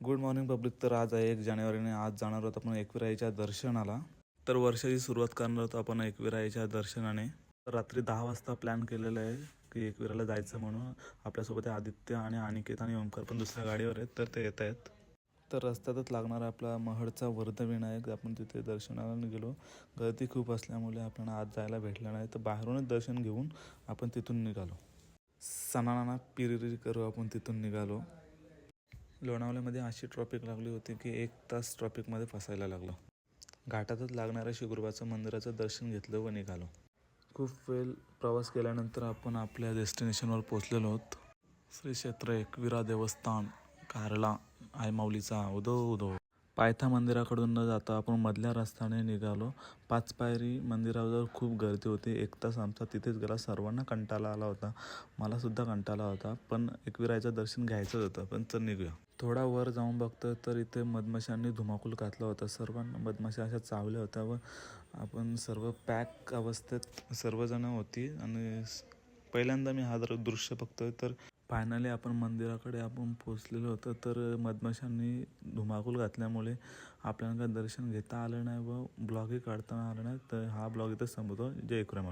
Good morning public. तर आज आहे 1 जानेवारीने. आज जाणार आहोत आपण एकविराईच्या दर्शनाला. तर वर्षाची सुरुवात करणार आहोत आपण एकविराईच्या दर्शनाने. तर रात्री 10 वाजता प्लॅन केलेला आहे की एकविराला जायचं म्हणून. आपल्यासोबत आदित्य आणि अनिकेत आणि ओमकार पण दुसऱ्या गाडीवर आहेत, तर ते येत आहेत. तर रस्त्यातच लागणार आपला महडचा वर्धविनायक. आपण तिथे दर्शनाला निघालो. गर्दी खूप असल्यामुळे आपल्याला आज जायला भेटलं नाही, तर बाहेरूनच दर्शन घेऊन आपण तिथून निघालो. सणाना पिरिरी करू आपण तिथून निघालो. लोणावल्यामध्ये अशी ट्रॉफिक लागली होती की 1 तास ट्रॉफिकमध्ये फसायला लागलो. घाटातच लागणाऱ्या श्रीगुरुबाचं मंदिराचं दर्शन घेतलं व निघालो. खूप वेळ प्रवास केल्यानंतर आपण आपल्या डेस्टिनेशनवर पोचलेलो आहोत. श्री क्षेत्र एकविरा देवस्थान, कारला, आयमाऊलीचा उदो उदो. पायथा मंदिराकडून न जाता आपण मधल्या रस्त्याने निघालो. 5 पायरी मंदिरावर खूप गर्दी होती. 1 तास आमचा तिथेच गेला. सर्वांना कंटाळा आला होता, मला सुद्धा कंटाळा होता, पण एकविराचं दर्शन घ्यायचं होतं. पण चल निघूया. थोडा वर जाऊन बघतो तर इथे मधमाशांनी धुमाकूळ घातला होता. सर्वांना मधमाशा अशा चावल्या होत्या व आपण सर्व पॅक अवस्थेत सर्वजण होती. आणि पहिल्यांदा मी हा दृश्य बघतोय. तर फायनली आपण मंदिराकडे आपण पोचलेलो होतो. तर मधमाशांनी धुमाकूळ घातल्यामुळे आपल्याला दर्शन घेता आलं नाही व ब्लॉगही काढता आलं नाही. तर हा ब्लॉग इथं संपवतो. जय एकविरा.